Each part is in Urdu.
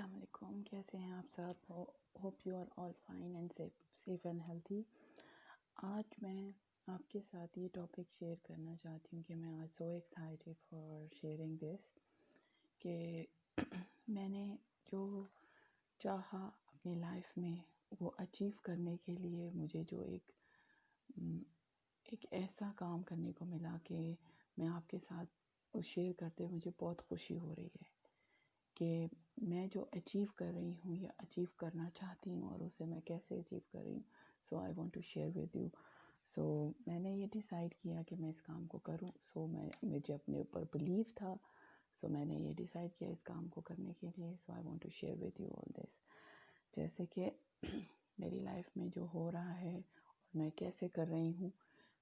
السلام علیکم، کیسے ہیں آپ سب؟ Hope you are all fine and safe and healthy. آج میں آپ کے ساتھ یہ ٹاپک شیئر کرنا چاہتی ہوں کہ میں آج so excited for sharing this کہ میں نے جو چاہا اپنی لائف میں وہ اچیو کرنے کے لیے مجھے جو ایک ایسا کام کرنے کو ملا کہ میں آپ کے ساتھ شیئر کرتے مجھے بہت خوشی ہو رہی ہے کہ میں جو اچیو کر رہی ہوں یا اچیو کرنا چاہتی ہوں اور اسے میں کیسے اچیو کر رہی ہوں۔ So I want to share with you. سو میں نے یہ ڈیسائیڈ کیا کہ میں اس کام کو کروں۔ مجھے اپنے اوپر بلیو تھا، سو میں نے یہ ڈیسائیڈ کیا اس کام کو کرنے کے لیے۔ So I want to share with you all this, جیسے کہ میری لائف میں جو ہو رہا ہے اور میں کیسے کر رہی ہوں۔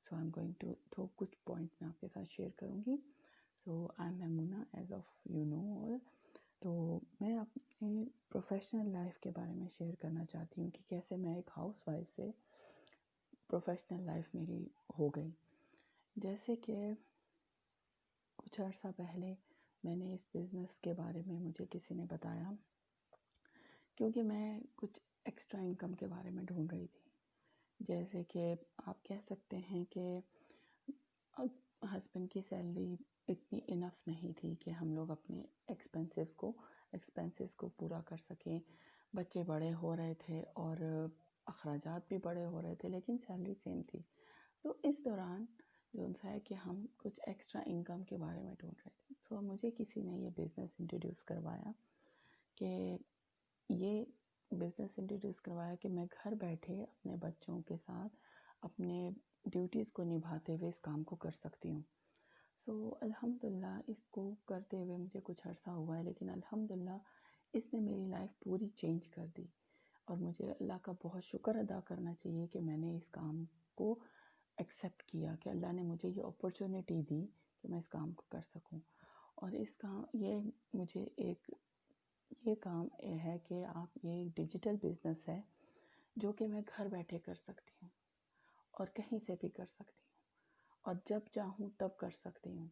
So I am going to تو کچھ پوائنٹ میں آپ کے ساتھ شیئر کروں گی۔ So I am Maimoona, as of you know all. تو میں اپنی پروفیشنل لائف کے بارے میں شیئر کرنا چاہتی ہوں کہ کیسے میں ایک ہاؤس وائف سے پروفیشنل لائف میری ہو گئی۔ جیسے کہ کچھ عرصہ پہلے میں نے اس بزنس کے بارے میں مجھے کسی نے بتایا، کیونکہ میں کچھ ایکسٹرا انکم کے بارے میں ڈھونڈ رہی تھی۔ جیسے کہ آپ کہہ سکتے ہیں کہ ہسبینڈ کی سیلری اتنی انف نہیں تھی کہ ہم لوگ اپنے ایکسپینسز کو پورا کر سکیں۔ بچے بڑے ہو رہے تھے اور اخراجات بھی بڑے ہو رہے تھے، لیکن سیلری سیم تھی۔ تو اس دوران جو ہے کہ ہم کچھ ایکسٹرا انکم کے بارے میں ڈھونڈ رہے تھے۔ سو مجھے کسی نے یہ بزنس انٹروڈیوس کروایا کہ میں گھر بیٹھے اپنے بچوں کے ساتھ اپنے ڈیوٹیز کو نبھاتے ہوئے اس کام کو کر سکتی ہوں۔ سو الحمدللہ اس کو کرتے ہوئے مجھے کچھ عرصہ ہوا ہے، لیکن الحمدللہ اس نے میری لائف پوری چینج کر دی، اور مجھے اللہ کا بہت شکر ادا کرنا چاہیے کہ میں نے اس کام کو ایکسیپٹ کیا، کہ اللہ نے مجھے یہ اپرچونٹی دی کہ میں اس کام کو کر سکوں۔ اور یہ کام ہے کہ یہ ڈیجیٹل بزنس ہے جو کہ میں گھر بیٹھے کر سکتی ہوں اور کہیں سے بھی کر سکتی ہوں، اور جب چاہوں تب کر سکتی ہوں،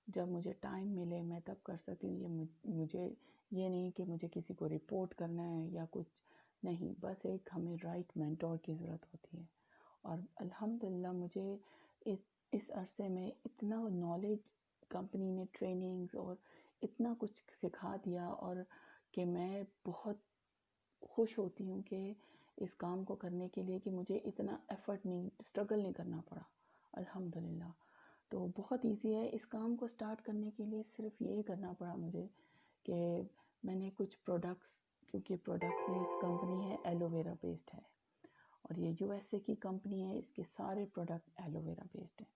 جب مجھے ٹائم ملے میں تب کر سکتی ہوں۔ مجھے یہ نہیں کہ مجھے کسی کو رپورٹ کرنا ہے یا کچھ نہیں، بس ایک ہمیں رائٹ مینٹور کی ضرورت ہوتی ہے۔ اور الحمدللہ مجھے اس عرصے میں اتنا نالج کمپنی نے ٹریننگز اور اتنا کچھ سکھا دیا، اور کہ میں بہت خوش ہوتی ہوں کہ اس کام کو کرنے کے لیے کہ مجھے اتنا اسٹرگل نہیں کرنا پڑا، الحمدللہ۔ تو بہت ایزی ہے اس کام کو سٹارٹ کرنے کے لیے، صرف یہی کرنا پڑا مجھے کہ میں نے کچھ پروڈکٹس، کیونکہ پروڈکٹ میں اس کمپنی ہے ایلو ویرا بیسڈ ہے، اور یہ یو ایس اے کی کمپنی ہے، اس کے سارے پروڈکٹ ایلو ویرا بیسڈ ہیں۔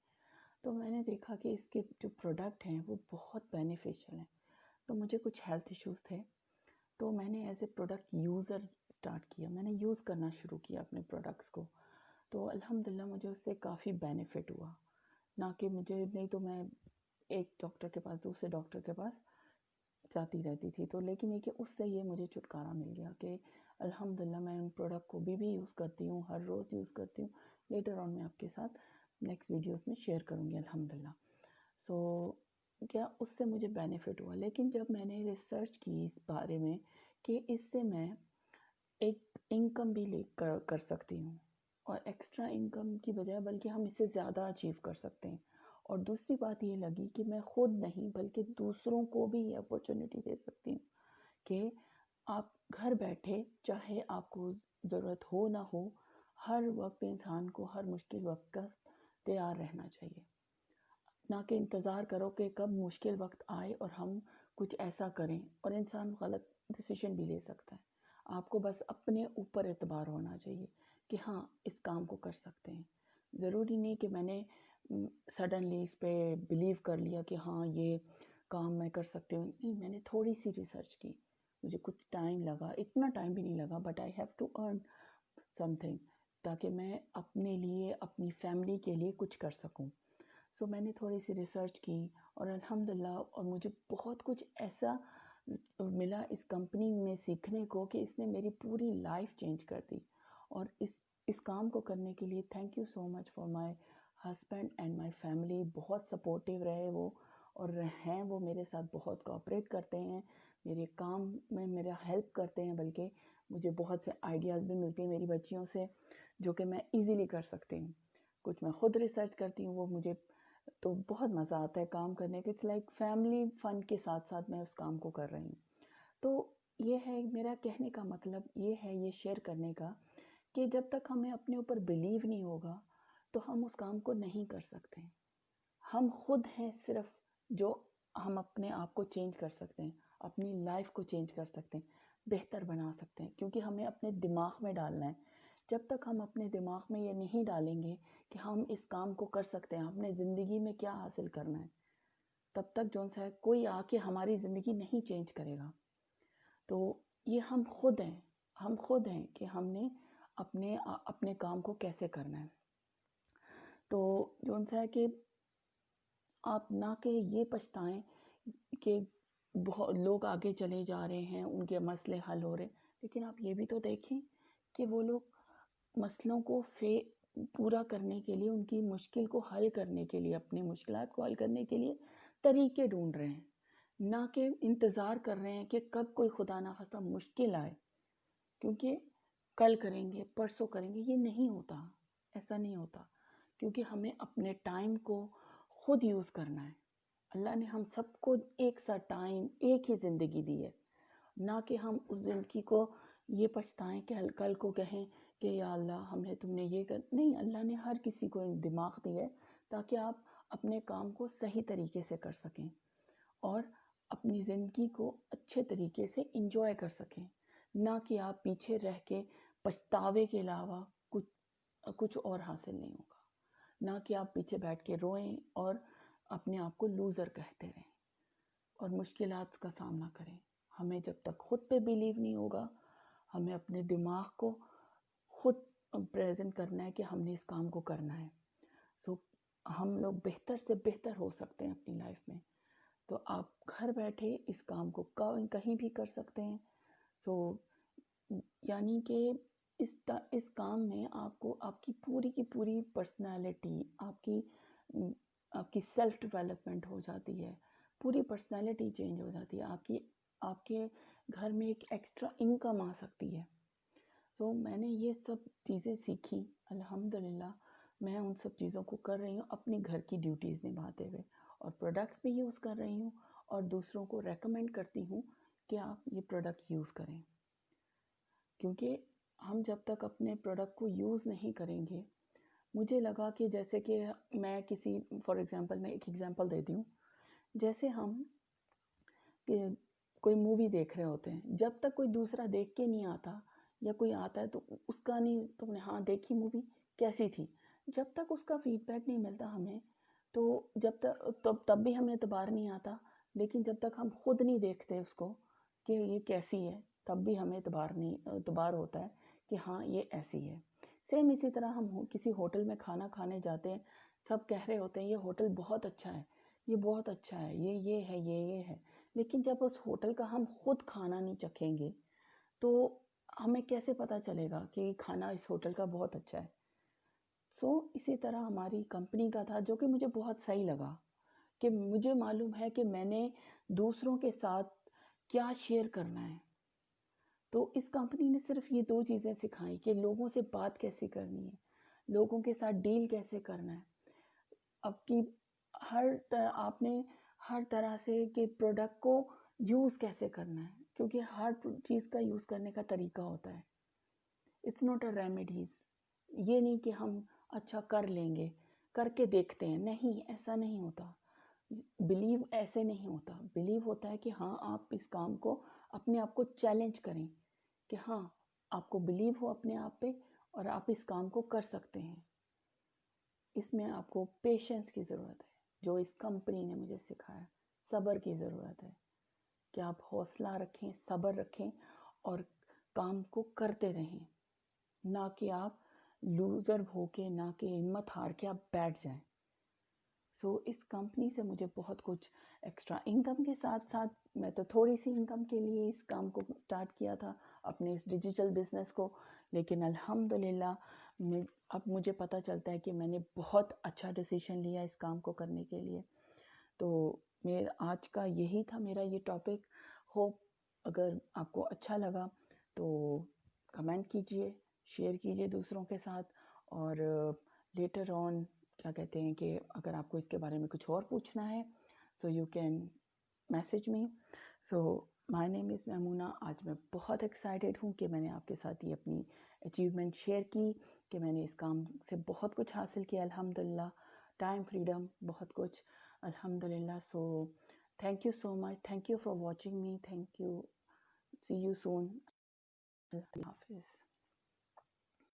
تو میں نے دیکھا کہ اس کے جو پروڈکٹ ہیں وہ بہت بینیفیشل ہیں۔ تو مجھے کچھ ہیلتھ ایشوز تھے، تو میں نے as a product user start کیا، میں نے یوز کرنا شروع کیا اپنے پروڈکٹس کو۔ تو الحمدللہ مجھے اس سے کافی بینیفٹ ہوا، نہ کہ نہیں تو میں ایک ڈاکٹر کے پاس دوسرے ڈاکٹر کے پاس جاتی رہتی تھی۔ تو لیکن یہ کہ اس سے یہ مجھے چھٹکارا مل گیا کہ الحمدللہ میں ان پروڈکٹ کو بھی یوز کرتی ہوں، ہر روز یوز کرتی ہوں۔ لیٹر آن میں آپ کے ساتھ نیکسٹ ویڈیوز میں شیئر کروں گی الحمدللہ۔ سو کیا اس سے مجھے بینیفٹ ہوا، لیکن جب میں نے ریسرچ کی اس بارے میں کہ اس سے میں ایک انکم بھی کر سکتی ہوں، اور ایکسٹرا انکم کی بجائے بلکہ ہم اس سے زیادہ اچیو کر سکتے ہیں۔ اور دوسری بات یہ لگی کہ میں خود نہیں بلکہ دوسروں کو بھی یہ اپرچونٹی دے سکتی ہوں کہ آپ گھر بیٹھے، چاہے آپ کو ضرورت ہو نہ ہو، ہر وقت انسان کو ہر مشکل وقت کا تیار رہنا چاہیے، نہ کہ انتظار کرو کہ کب مشکل وقت آئے اور ہم کچھ ایسا کریں، اور انسان غلط ڈیسیشن بھی لے سکتا ہے۔ آپ کو بس اپنے اوپر اعتبار ہونا چاہیے کہ ہاں اس کام کو کر سکتے ہیں۔ ضروری نہیں کہ میں نے سڈنلی اس پہ بلیو کر لیا کہ ہاں یہ کام میں کر سکتی ہوں، نہیں، میں نے تھوڑی سی ریسرچ کی، مجھے کچھ ٹائم لگا، اتنا ٹائم بھی نہیں لگا، but I have to earn something, تاکہ میں اپنے لیے، اپنی فیملی کے لیے کچھ کر سکوں۔ سو میں نے تھوڑی سی ریسرچ کی، اور الحمدللہ اور مجھے بہت کچھ ایسا ملا اس کمپنی میں سیکھنے کو کہ اس نے میری پوری لائف چینج کر دی۔ اور اس کام کو کرنے کے لیے thank you so much for my husband and my family. بہت سپورٹیو رہے وہ، اور ہیں وہ میرے ساتھ بہت کوآپریٹ کرتے ہیں، میرے کام میں میرا ہیلپ کرتے ہیں، بلکہ مجھے بہت سے آئیڈیاز بھی ملتے ہیں میری بچیوں سے جو کہ میں ایزیلی کر سکتی ہوں. کچھ میں خود ریسرچ کرتی ہوں، وہ مجھے تو بہت مزہ آتا ہے کام کرنے کے. اٹس لائک فیملی فن کے ساتھ ساتھ میں اس کام کو کر رہی ہوں. تو یہ ہے میرا کہنے کا مطلب، یہ ہے یہ شیئر کرنے کا کہ جب تک ہمیں اپنے اوپر بلیو نہیں ہوگا تو ہم اس کام کو نہیں کر سکتے. ہم خود ہیں صرف جو ہم اپنے آپ کو چینج کر سکتے ہیں، اپنی لائف کو چینج کر سکتے ہیں، بہتر بنا سکتے ہیں، کیونکہ ہمیں اپنے دماغ میں ڈالنا ہے. جب تک ہم اپنے دماغ میں یہ نہیں ڈالیں گے کہ ہم اس کام کو کر سکتے ہیں، اپنے زندگی میں کیا حاصل کرنا ہے، تب تک جون سا ہے کوئی آ کے ہماری زندگی نہیں چینج کرے گا. تو یہ ہم خود ہیں کہ ہم نے اپنے کام کو کیسے کرنا ہے. تو جون سا ہے کہ آپ نہ کہ یہ پچھتائیں کہ بہت لوگ آگے چلے جا رہے ہیں، ان کے مسئلے حل ہو رہے، لیکن آپ یہ بھی تو دیکھیں کہ وہ لوگ مسئلوں کو پورا کرنے کے لیے، ان کی مشکل کو حل کرنے کے لیے، اپنی مشکلات کو حل کرنے کے لیے طریقے ڈھونڈ رہے ہیں، نہ کہ انتظار کر رہے ہیں کہ کب کوئی خدا نخواستہ مشکل آئے، کیونکہ کل کریں گے، پرسوں کریں گے، یہ نہیں ہوتا، ایسا نہیں ہوتا. کیونکہ ہمیں اپنے ٹائم کو خود یوز کرنا ہے. اللہ نے ہم سب کو ایک سا ٹائم، ایک ہی زندگی دی ہے، نہ کہ ہم اس زندگی کو یہ پچھتائیں کہ کل کو کہیں کہ یا اللہ ہمیں تم نے یہ نہیں. اللہ نے ہر کسی کو ایک دماغ دی ہے تاکہ آپ اپنے کام کو صحیح طریقے سے کر سکیں اور اپنی زندگی کو اچھے طریقے سے انجوائے کر سکیں، نہ کہ آپ پیچھے رہ کے پچھتاوے کے علاوہ کچھ اور حاصل نہیں ہوگا. نہ کہ آپ پیچھے بیٹھ کے روئیں اور اپنے آپ کو لوزر کہتے رہیں اور مشکلات کا سامنا کریں. ہمیں جب تک خود پہ بیلیو نہیں ہوگا، ہمیں اپنے دماغ کو خود پریزنٹ کرنا ہے کہ ہم نے اس کام کو کرنا ہے. سو ہم لوگ بہتر سے بہتر ہو سکتے ہیں اپنی لائف میں. تو آپ گھر بیٹھے اس کام کو کہیں بھی کر سکتے ہیں. سو یعنی کہ اس کام میں آپ کو آپ کی پوری کی پوری پرسنالٹی، آپ کی سیلف ڈیولپمنٹ ہو جاتی ہے، پوری پرسنالٹی چینج ہو جاتی ہے، آپ کے گھر میں ایک ایکسٹرا انکم آ سکتی ہے. تو میں نے یہ سب چیزیں سیکھی الحمدللہ. میں ان سب چیزوں کو کر رہی ہوں اپنی گھر کی ڈیوٹیز نبھاتے ہوئے، اور پروڈکٹس بھی یوز کر رہی ہوں اور دوسروں کو ریکمینڈ کرتی ہوں کہ آپ یہ پروڈکٹ یوز کریں. کیونکہ ہم جب تک اپنے پروڈکٹ کو یوز نہیں کریں گے، مجھے لگا کہ جیسے کہ میں فار ایگزامپل میں ایک ایگزامپل دیتی ہوں. جیسے ہم کوئی مووی دیکھ رہے ہوتے ہیں، جب تک کوئی دوسرا دیکھ کے نہیں آتا یا کوئی آتا ہے تو اس کا نہیں، تم نے ہاں دیکھی مووی کیسی تھی، جب تک اس کا فیڈ بیک نہیں ملتا ہمیں تو تب بھی ہمیں اعتبار نہیں آتا. لیکن جب تک ہم خود نہیں دیکھتے اس کو کہ یہ کیسی ہے، تب بھی ہمیں اعتبار ہوتا ہے کہ ہاں یہ ایسی ہے. سیم اسی طرح ہم کسی ہوٹل میں کھانا کھانے جاتے ہیں، سب کہہ رہے ہوتے ہیں یہ ہوٹل بہت اچھا ہے، یہ بہت اچھا ہے، یہ ہے، یہ ہے. لیکن جب اس ہوٹل کا ہم خود کھانا نہیں چکھیں گے تو ہمیں کیسے پتہ چلے گا کہ کھانا اس ہوٹل کا بہت اچھا ہے. سو اسی طرح ہماری کمپنی کا تھا، جو کہ مجھے بہت صحیح لگا کہ مجھے معلوم ہے کہ میں نے دوسروں کے ساتھ کیا شیئر کرنا ہے. تو اس کمپنی نے صرف یہ 2 چیزیں سکھائیں کہ لوگوں سے بات کیسے کرنی ہے، لوگوں کے ساتھ ڈیل کیسے کرنا ہے. آپ نے ہر طرح سے کہ پروڈکٹ کو یوز کیسے کرنا ہے، کیونکہ ہر چیز کا یوز کرنے کا طریقہ ہوتا ہے. It's not a remedies. یہ نہیں کہ ہم اچھا کر لیں گے، کر کے دیکھتے ہیں، نہیں، ایسا نہیں ہوتا. بلیو ایسے نہیں ہوتا. بلیو ہوتا ہے کہ ہاں آپ اس کام کو اپنے آپ کو چیلنج کریں کہ ہاں آپ کو بلیو ہو اپنے آپ پہ اور آپ اس کام کو کر سکتے ہیں. اس میں آپ کو پیشنس کی ضرورت ہے، جو اس کمپنی نے مجھے سکھایا. صبر کی ضرورت ہے کہ آپ حوصلہ رکھیں، صبر رکھیں اور کام کو کرتے رہیں، نہ کہ آپ لوزر ہو کے، نہ کہ ہمت ہار کے آپ بیٹھ جائیں. سو اس کمپنی سے مجھے بہت کچھ ایکسٹرا انکم کے ساتھ ساتھ، میں تو تھوڑی سی انکم کے لیے اس کام کو سٹارٹ کیا تھا، اپنے اس ڈیجیٹل بزنس کو. لیکن الحمدللہ اب مجھے پتہ چلتا ہے کہ میں نے بہت اچھا ڈیسیشن لیا اس کام کو کرنے کے لیے. تو آج کا یہی تھا میرا یہ ٹاپک. ہوپ اگر آپ کو اچھا لگا تو کمنٹ کیجئے، شیئر کیجئے دوسروں کے ساتھ، اور لیٹر آن کیا کہتے ہیں کہ اگر آپ کو اس کے بارے میں کچھ اور پوچھنا ہے so you can message me. So my name is Maimoona. آج میں بہت ایکسائٹیڈ ہوں کہ میں نے آپ کے ساتھ یہ اپنی اچیومنٹ شیئر کی، کہ میں نے اس کام سے بہت کچھ حاصل کیا الحمدللہ، ٹائم فریڈم، بہت کچھ الحمدللہ. سو thank you so much. Thank you for watching me. Thank you. See you soon. اللہ حافظ.